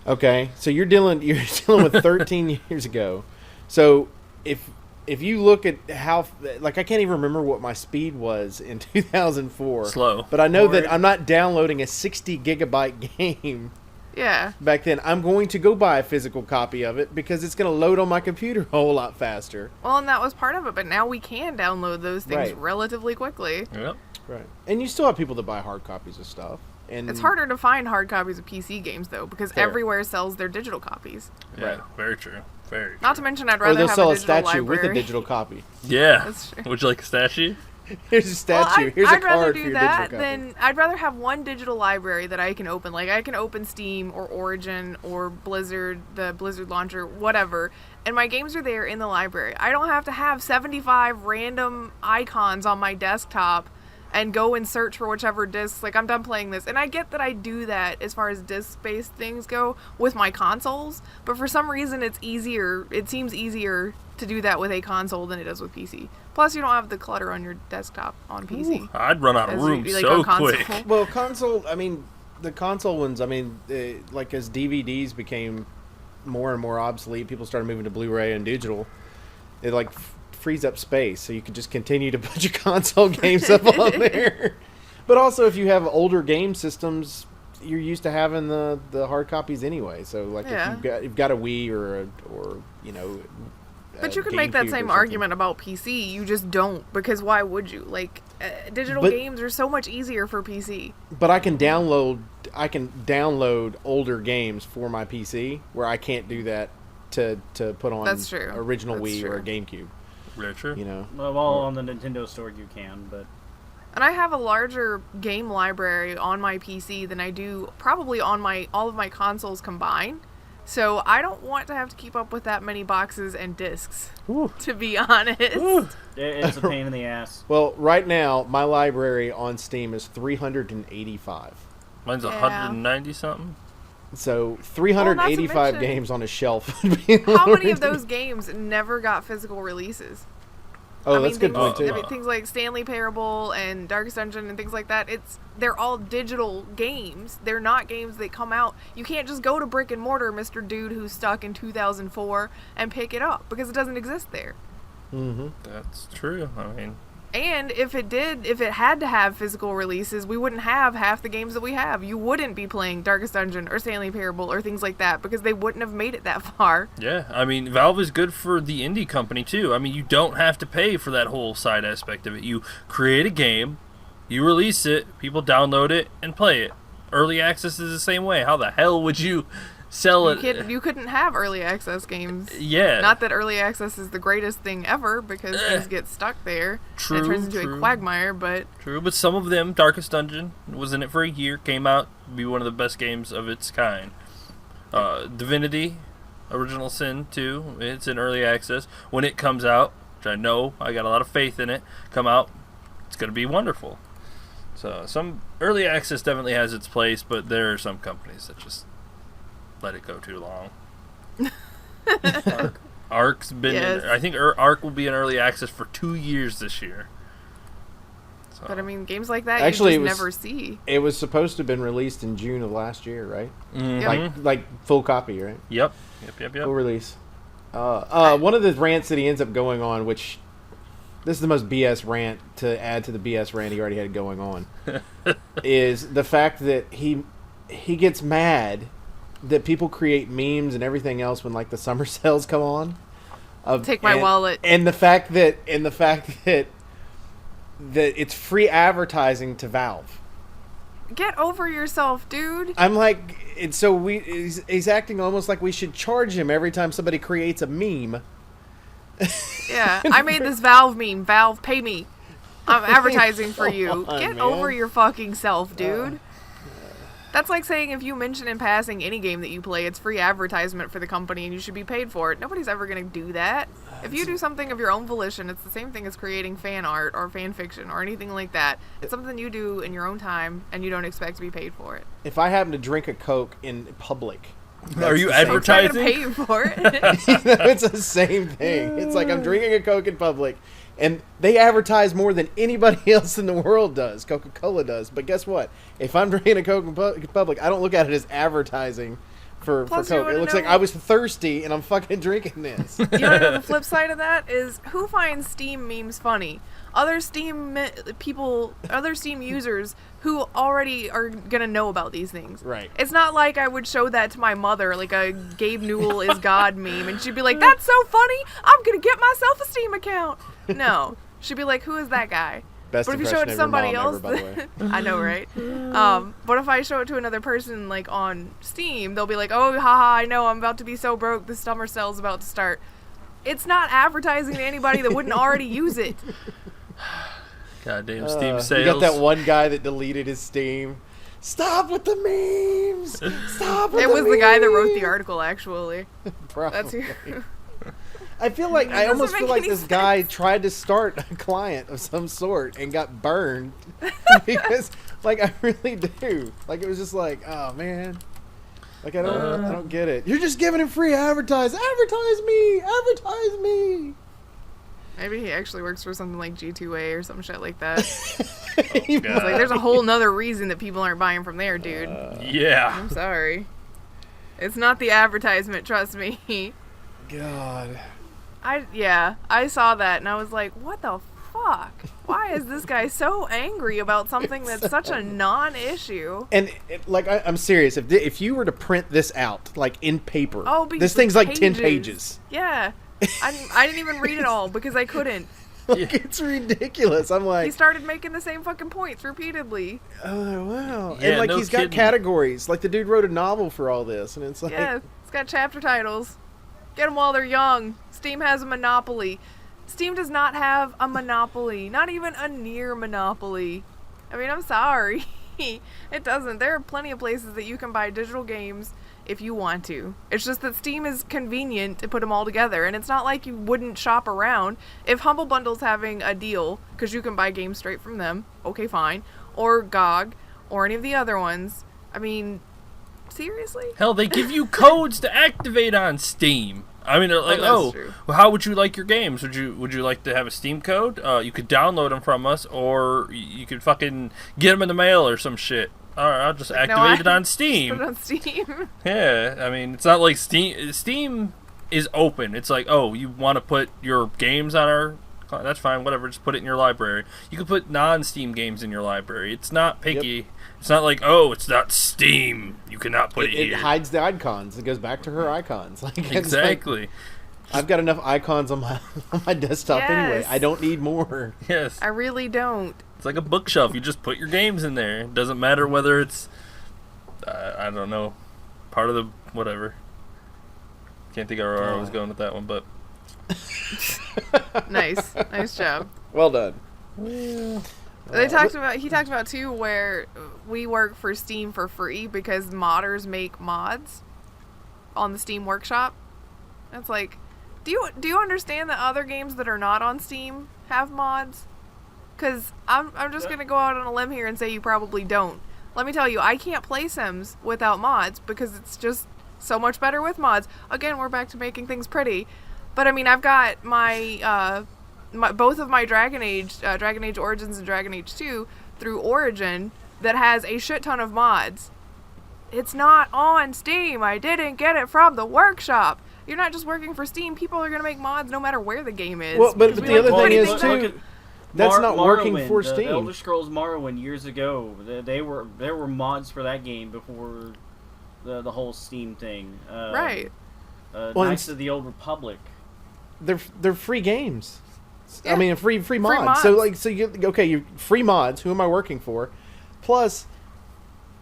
Okay? So you're dealing with 13 years ago. So if if you look at how, like, I can't even remember what my speed was in 2004. Slow. But I know Or- that I'm not downloading a 60 gigabyte game Yeah. back then. I'm going to go buy a physical copy of it because it's going to load on my computer a whole lot faster. Well, and that was part of it, but now we can download those things Right. relatively quickly. Yep. Right. And you still have people that buy hard copies of stuff. And It's harder to find hard copies of PC games, though, because Fair. everywhere sells their digital copies. Yeah. Right. Very true. Very true. Not to mention, I'd Or rather they'll have sell a a digital statue library. with a digital copy. Yeah. That's true. Would you like a statue? Here's a statue. Well, Here's a I'd rather card do for your that digital copy. than I'd rather have one digital library that I can open. Like, I can open Steam or Origin or Blizzard, the Blizzard launcher, whatever, and my games are there in the library. I don't have to have 75 random icons on my desktop and go and search for whichever discs. Like, I'm done playing this. And I get that I do that as far as disc-based things go with my consoles, but for some reason it seems easier to do that with a console than it does with PC. Plus, you don't have the clutter on your desktop on PC. I'd run out of As room you- like so on console. quick. Well, console, I mean, the console ones, I mean, like as DVDs became more and more obsolete, people started moving to Blu-ray and digital. It like frees up space, so you can just continue to put your console games up on there. But also, if you have older game systems, you're used to having the hard copies anyway. So like Yeah. if you've got a Wii or you know. But you can GameCube make that or same something. argument about PC. You just don't, because why would you? Like, digital But- games are so much easier for PC. But I can download older games for my PC where I can't do that to put on That's true. original That's Wii or a true. GameCube. Very true. You know. Well, on the Nintendo Store you can, but And I have a larger game library on my PC than I do probably on all of my consoles combined. So I don't want to have to keep up with that many boxes and discs, Ooh. to be honest. it's a pain in the ass. Well, right now my library on Steam is 385. Mine's Yeah. 190 something. So 385 mention- games on a shelf. would be How many large. of those games never got physical releases? Oh, I that's a good things, point too. I mean, things like Stanley Parable and Darkest Dungeon and things like that. They're all digital games. They're not games that come out. You can't just go to brick and mortar, Mr. Dude who's stuck in 2004, and pick it up because it doesn't exist there. Mm-hmm. That's true. I mean, And if it had to have physical releases, we wouldn't have half the games that we have. You wouldn't be playing Darkest Dungeon or Stanley Parable or things like that because they wouldn't have made it that far. yeah. I mean, Valve is good for the indie company too. I mean, you don't have to pay for that whole side aspect of it. You create a game, you release it, people download it and play it. Early access is the same way. How the hell would you sell it? You couldn't have early access games. Yeah. Not that early access is the greatest thing ever because things get stuck there. True, And it turns into true. a quagmire, but True, but some of them, Darkest Dungeon, was in it for a year, came out to be one of the best games of its kind. Divinity, Original Sin 2, it's in early access. When it comes out, which I know, I got a lot of faith in it, come out, it's going to be wonderful. So some early access definitely has its place, but there are some companies that just let it go too long. Ark's been Yes. I think Ark will be in early access for 2 years this year. So, I mean games like that Actually, you it just was- never see. It was supposed to have been released in June of last year, right? mhm. Like full copy, right? Yep. Full release. One of the rants that he ends up going on, which this is the most BS rant to add to the BS rant he already had going on, is the fact that he gets mad that people create memes and everything else when like the summer sales come on. Take my wallet. And the fact that it's free advertising to Valve. Get over yourself, dude. I'm like, and so he's acting almost like we should charge him every time somebody creates a meme. Yeah, I made this Valve meme. Valve, pay me. I'm advertising for you. Come on, Get man. over your fucking self, dude. That's like saying if you mention in passing any game that you play, it's free advertisement for the company and you should be paid for it. Nobody's ever going to do that. If you do something of your own volition, it's the same thing as creating fan art or fan fiction or anything like that. It's something you do in your own time and you don't expect to be paid for it. If I happen to drink a Coke in public, Are you that's the same. I'm trying to advertising? pay you for it. It's the same thing. It's like I'm drinking a Coke in public, and they advertise more than anybody else in the world does. Coca-Cola does. But guess what? If I'm drinking a Coke in public, I don't look at it as advertising for Plus, you Coke. It wanna looks know- like I was thirsty and I'm fucking drinking this. You know, the flip side of that is who finds Steam memes funny? Other Steam people, other Steam users who already are gonna know about these things. Right. It's not like I would show that to my mother, like a Gabe Newell is God meme, and she'd be like, "That's so funny! I'm gonna get myself a Steam account." No, she'd be like, "Who is that guy?" Best But if you show it to impression of your somebody mom else, ever, by the way. I know, right? But if I show it to another person, like on Steam, they'll be like, "Oh, haha! I know, I'm about to be so broke. The summer sale's about to start." It's not advertising to anybody that wouldn't already use it. Goddamn Steam sales. You got that one guy that deleted his Steam. Stop with the memes. Stop with It the was the guy that wrote the memes!" article, actually. Probably. That's who. I feel like I doesn't almost make feel like any this guy tried to start a client of some sort and got burned because, like, I really do. Like, it was just like, oh man, like I don't get it. You're just giving him free advertise. Advertise me. Advertise me. Maybe he actually works for something like G2A or some shit like that. He- It's like, there's a whole nother reason that people aren't buying from there, dude. Yeah. I'm sorry. It's not the advertisement, trust me. God. I saw that and I was like, what the fuck? Why is this guy so angry about something that's such a non-issue? And like I'm serious. If you were to print this out like in paper, Oh, because this thing's like 10 pages. Yeah. I didn't even read it all because I couldn't. Like, it's ridiculous. I'm He like, started making the same fucking points repeatedly. oh wow. Yeah, And like no he's kidding. got categories. Like the dude wrote a novel for all this, and it's like, Yeah, it's got chapter titles. Get them while they're young. Steam has a monopoly. Steam does not have a monopoly. Not even a near monopoly. I mean, I'm sorry. It doesn't. There are plenty of places that you can buy digital games if you want to. It's just that Steam is convenient to put them all together, and it's not like you wouldn't shop around. If Humble Bundle's having a deal, because you can buy games straight from them, okay, fine, or GOG, or any of the other ones, I mean, seriously? Hell, they give you codes to activate on Steam. I mean, they're like, that's true. well, how would you like your games? Would you like to have a Steam code? You could download them from us, or you could fucking get them in the mail or some shit. All right, I'll just activate it on Steam. Put it on Steam. Yeah, I mean, it's not like Steam is open. It's like, oh, you want to put your games on our... That's fine, whatever, just put it in your library. You can put non-Steam games in your library. It's not picky. Yep. It's not like, oh, it's not Steam. You cannot put it it here. hides the icons. It goes back to her icons. Like it's like, Exactly. I've got enough icons on my desktop anyway. Yes. I don't need more. Yes. I really don't. It's like a bookshelf. You just put your games in there. It doesn't matter whether it's, I don't know, part of the whatever. Can't think of where I was going with that one, but Nice. Nice job. Well done. He talked about too where we work for Steam for free because modders make mods on the Steam Workshop. It's like, do you understand that other games that are not on Steam have mods? Because I'm just gonna go out on a limb here and say you probably don't. Let me tell you, I can't play Sims without mods because it's just so much better with mods. Again, we're back to making things pretty. But I mean, I've got my both of my Dragon Age Origins and Dragon Age 2 through Origin that has a shit ton of mods. It's not on Steam. I didn't get it from the workshop. You're not just working for Steam. People are gonna make mods no matter where the game is. Well, but because we the other like thing putting is things too. up. That's not working Morrowind, for the Steam. Elder Scrolls Morrowind years ago, there were mods for that game before the whole Steam thing. Right. Well, Knights of the Old Republic. They're free games. Yeah. I mean, free mods. So mods. you free mods. Who am I working for? Plus,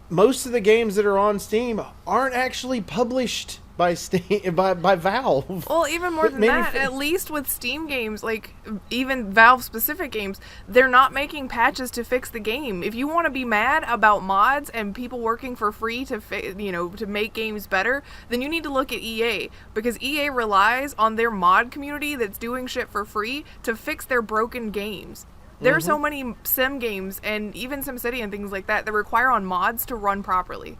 most of the games that are on Steam aren't actually published by Steam by Valve. Well, even more than Maybe that, at least with Steam games, like even Valve-specific games, they're not making patches to fix the game. If you want to be mad about mods and people working for free to to make games better, then you need to look at EA, because EA relies on their mod community that's doing shit for free to fix their broken games. There are so many sim games and even SimCity and things like that that require on mods to run properly.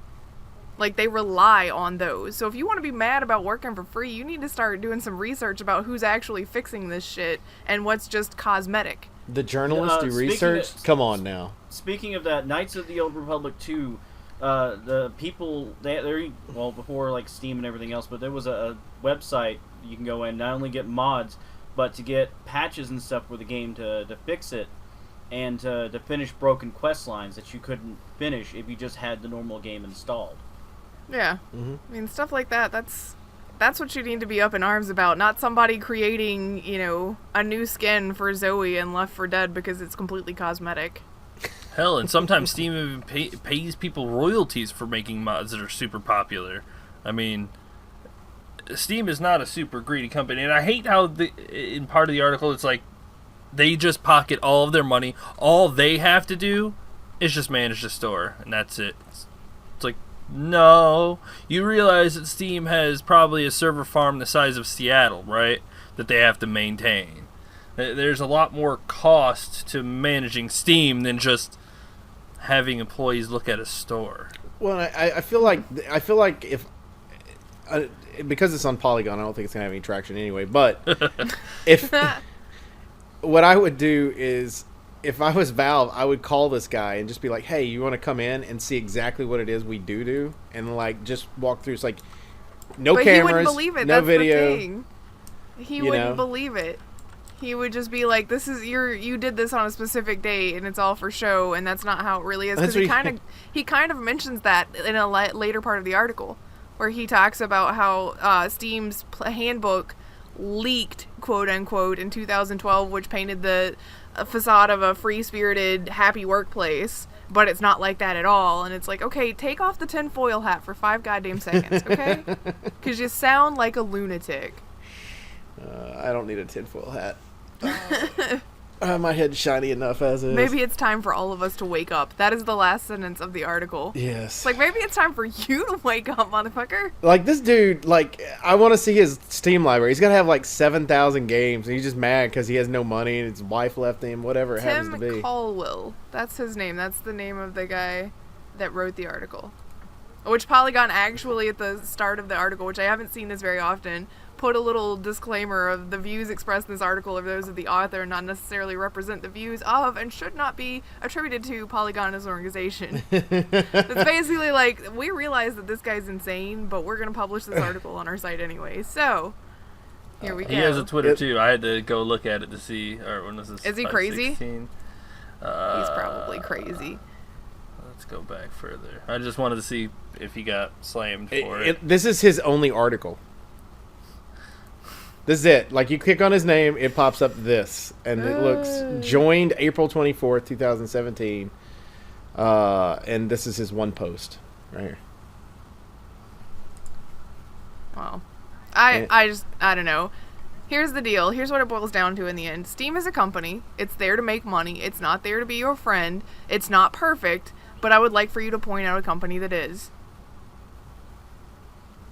Like, they rely on those. So if you want to be mad about working for free, you need to start doing some research about who's actually fixing this shit and what's just cosmetic. The journalists do Speaking research. of- Come on now. Speaking of that, Knights of the Old Republic 2, the people they well before like Steam and everything else, but there was a website you can go in not only get mods, but to get patches and stuff for the game to fix it, and to finish broken quest lines that you couldn't finish if you just had the normal game installed. Yeah. Mm-hmm. I mean, stuff like that, that's what you need to be up in arms about, not somebody creating, a new skin for Zoe in Left 4 Dead because it's completely cosmetic. Hell, and sometimes Steam even pays people royalties for making mods that are super popular. I mean, Steam is not a super greedy company, and I hate how in part of the article it's like they just pocket all of their money. All they have to do is just manage the store, and that's it. It's like, no, you realize that Steam has probably a server farm the size of Seattle, right? That they have to maintain. There's a lot more cost to managing Steam than just having employees look at a store. Well, I feel like if because it's on Polygon, I don't think it's gonna have any traction anyway. But if what I would do is, if I was Valve, I would call this guy and just be like, "Hey, you want to come in and see exactly what it is we do, and like just walk through." It's like no but cameras, he wouldn't believe it. no That's video. The thing. He wouldn't believe it. He would just be like, "This is you did this on a specific date, and it's all for show, and that's not how it really is." Because he kind of mentions that in a later part of the article, where he talks about how Steam's handbook leaked, quote unquote, in 2012, which painted the facade of a free-spirited, happy workplace, but it's not like that at all. And it's like, okay, take off the tinfoil hat for 5 goddamn seconds, okay? Because you sound like a lunatic. I don't need a tinfoil hat. My head's shiny enough as is. Maybe it's time for all of us to wake up. That is the last sentence of the article. Yes. It's like, maybe it's time for you to wake up, motherfucker. Like, this dude, like, I want to see his Steam library. He's got to have, like, 7,000 games, and he's just mad because he has no money and his wife left him, whatever it happens to be. Tim Caldwell. That's his name. That's the name of the guy that wrote the article. Which Polygon actually, at the start of the article, which I haven't seen this very often, put a little disclaimer of the views expressed in this article are those of the author, not necessarily represent the views of, and should not be attributed to Polygon as an organization. It's basically like, we realize that this guy's insane, but we're going to publish this article on our site anyway. So, here we go. He has a Twitter too. I had to go look at it to see. Or when was this? Is he crazy? 16? He's probably crazy. Let's go back further. I just wanted to see if he got slammed for it. This is his only article. This is it. Like, you click on his name, it pops up this. And it looks joined April 24th, 2017. And this is his one post right here. Wow. I don't know. Here's the deal. Here's what it boils down to in the end. Steam is a company. It's there to make money. It's not there to be your friend. It's not perfect. But I would like for you to point out a company that is.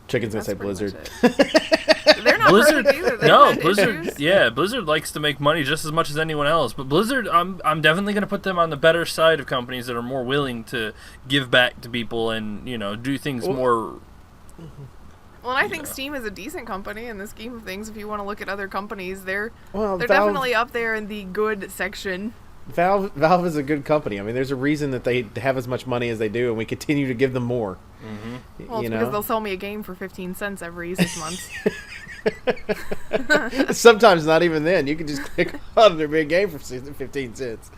Chicken's going to say Blizzard. They're not Blizzard, perfect either. no, Blizzard. Yeah, Blizzard likes to make money just as much as anyone else. But Blizzard, I'm definitely going to put them on the better side of companies that are more willing to give back to people and do things more. Well, I think Steam is a decent company in the scheme of things. If you want to look at other companies, they're Valve, definitely up there in the good section. Valve is a good company. I mean, there's a reason that they have as much money as they do, and we continue to give them more. Mm-hmm. Well, it's because they'll sell me a game for 15 cents every 6 months. Sometimes not even then. You can just click on their big game for 15 cents.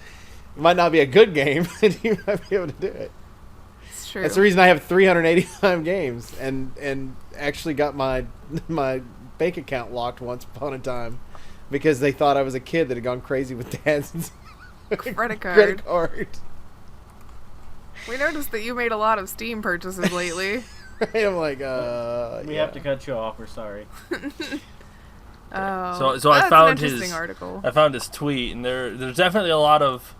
It might not be a good game, but you might be able to do it. It's true. That's the reason I have 385 games and actually got my bank account locked once upon a time because they thought I was a kid that had gone crazy with dad's credit card. We noticed that you made a lot of Steam purchases lately. Right? I'm like, we have to cut you off. We're sorry. Oh, so I found an interesting article. I found his tweet, and there's definitely a lot of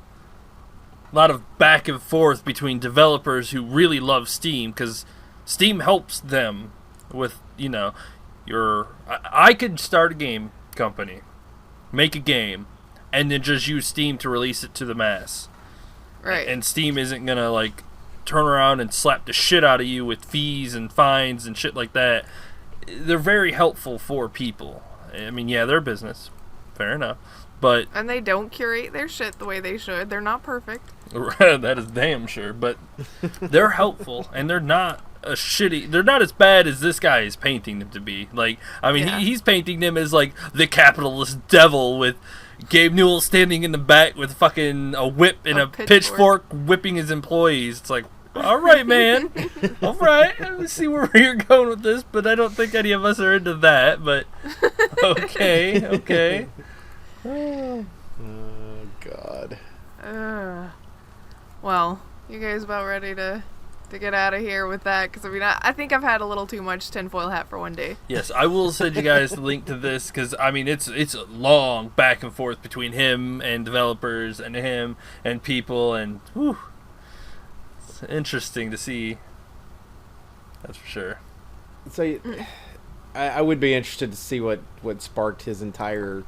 back and forth between developers who really love Steam because Steam helps them with I could start a game company, make a game, and then just use Steam to release it to the mass. Right. And Steam isn't gonna turn around and slap the shit out of you with fees and fines and shit like that. They're very helpful for people. I mean, yeah, they're business, fair enough, But And they don't curate their shit the way they should. They're not perfect. that is damn sure. But they're helpful, and they're not they're not as bad as this guy is painting them to be. Like, I mean, Yeah. he's painting them as like the capitalist devil with Gabe Newell standing in the back with fucking a whip and A a pitchfork. pitchfork whipping his employees. It's like, all right, man. All right. Let's see where you're going with this, but I don't think any of us are into that. But okay. Oh, God. Well, you guys about ready to get out of here with that? Because, I mean, I think I've had a little too much tinfoil hat for one day. Yes, I will send you guys the link to this because, I mean, it's a long back and forth between him and developers and him and people, and whew, it's interesting to see. That's for sure. So, I would be interested to see what sparked his entire.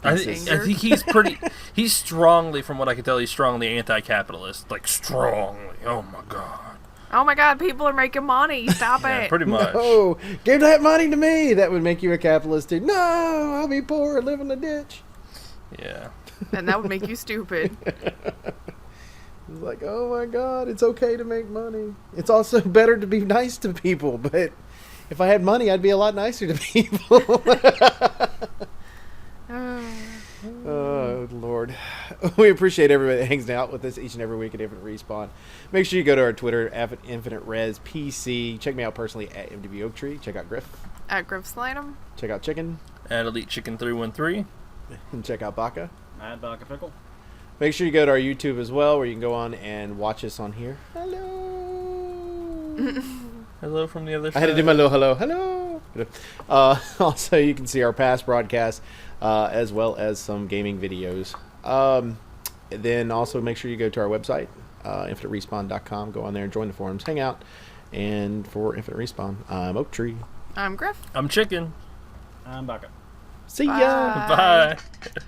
I thesis. think he's strongly, from what I can tell, he's strongly anti-capitalist. Like, strongly. Oh, my God. Oh my God, people are making money. Stop Yeah, it. pretty much. No, give that money to me. That would make you a capitalist too. No, I'll be poor and live in the ditch. Yeah. And that would make you stupid. It's like, oh my God, it's okay to make money. It's also better to be nice to people, but if I had money, I'd be a lot nicer to people. Oh, Lord. We appreciate everybody that hangs out with us each and every week at Infinite Respawn. Make sure you go to our Twitter, Infinite Res PC. Check me out personally at MDB Oak Tree. Check out Griff. At Griff Slanum. Check out Chicken. At Elite Chicken 313. And check out Baka. Mad Baka Pickle. Make sure you go to our YouTube as well, where you can go on and watch us on here. Hello. Hello from the other side. I had to do my little hello. Also, you can see our past broadcasts, as well as some gaming videos. Then also make sure you go to our website, infiniterespawn.com. Go on there and join the forums, hang out. And for Infinite Respawn, I'm Oak Tree. I'm Griff. I'm Chicken. I'm Baka. See ya. Bye. Bye.